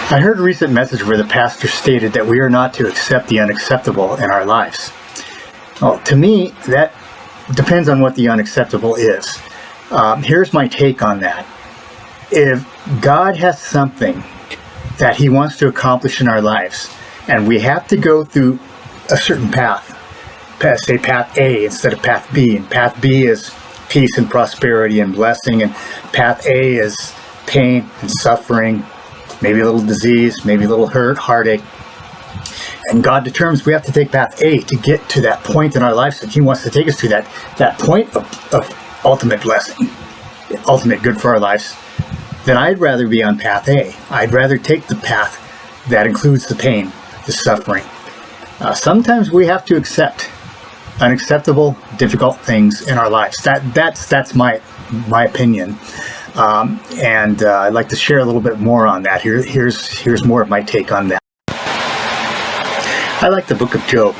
I heard a recent message where the pastor stated that we are not to accept the unacceptable in our lives. Well, to me, that depends on what the unacceptable is. Here's my take on that. If God has something that he wants to accomplish in our lives, and we have to go through a certain path, say path A instead of path B, and path B is peace and prosperity and blessing, and path A is pain and suffering, maybe a little disease, maybe a little hurt, heartache. And God determines we have to take path A to get to that point in our lives that he wants to take us to, that point of ultimate blessing, ultimate good for our lives. Then I'd rather be on path A. I'd rather take the path that includes the pain, the suffering. Sometimes we have to accept unacceptable, difficult things in our lives. That's my opinion. And I'd like to share a little bit more on that. Here's more of my take on that. I like the book of Job.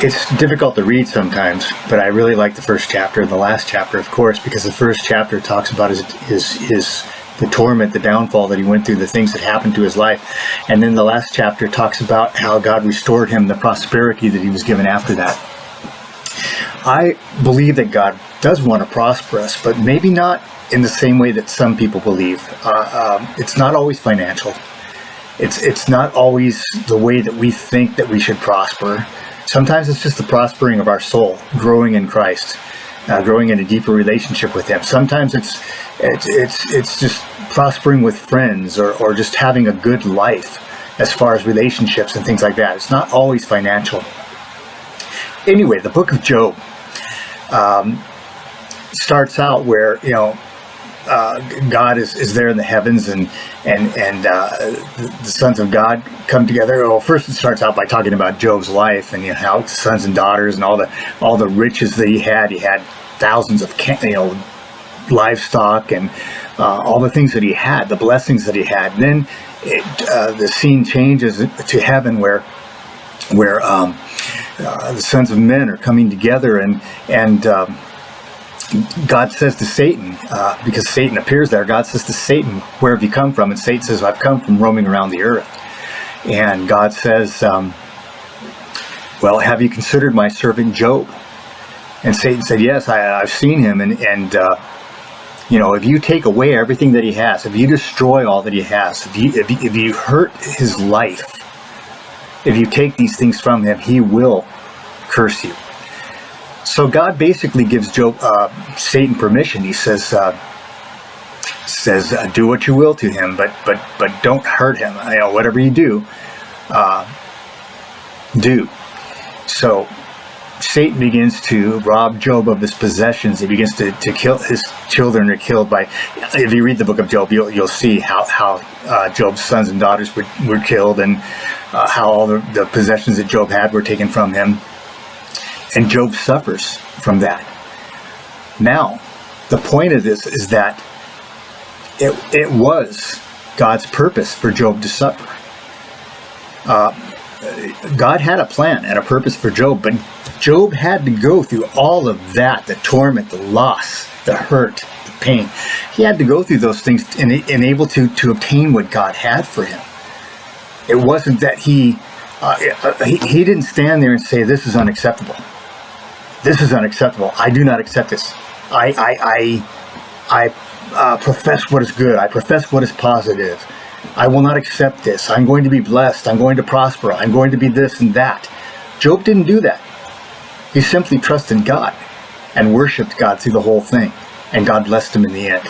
It's difficult to read sometimes, but I really like the first chapter and the last chapter, of course, because the first chapter talks about the torment, the downfall that he went through, the things that happened to his life. And then the last chapter talks about how God restored him, the prosperity that he was given after that. I believe that God does want to prosper us, but maybe not in the same way that some people believe. It's not always financial. It's not always the way that we think that we should prosper. Sometimes it's just the prospering of our soul, growing in Christ, growing in a deeper relationship with him. Sometimes it's just prospering with friends or just having a good life as far as relationships and things like that. It's not always financial. Anyway, the book of Job starts out where, God is there in the heavens, and the sons of God come together. Well, first it starts out by talking about Job's life and how sons and daughters and all the riches that he had. He had thousands of livestock and all the things that he had, the blessings that he had. And then the scene changes to heaven where the sons of men are coming together, and God says to Satan, because Satan appears there, God says to Satan, "Where have you come from?" And Satan says, "I've come from roaming around the earth." And God says, "Well, have you considered my servant Job?" And Satan said, "Yes, I've seen him. And if you take away everything that he has, if you destroy all that he has, if you hurt his life, if you take these things from him, he will curse you." So God basically gives Satan permission. He says, "Do what you will to him, but don't hurt him. Whatever you do, do." So Satan begins to rob Job of his possessions. He begins to kill. His children are killed by. If you read the book of Job, you'll see how Job's sons and daughters were killed, and how all the possessions that Job had were taken from him. And Job suffers from that. Now, the point of this is that it was God's purpose for Job to suffer. God had a plan and a purpose for Job, but Job had to go through all of that, the torment, the loss, the hurt, the pain. He had to go through those things and able to obtain what God had for him. It wasn't that he didn't stand there and say, "This is unacceptable. This is unacceptable. I do not accept this. I profess what is good. I profess what is positive. I will not accept this. I'm going to be blessed. I'm going to prosper. I'm going to be this and that." Job didn't do that. He simply trusted God and worshiped God through the whole thing. And God blessed him in the end.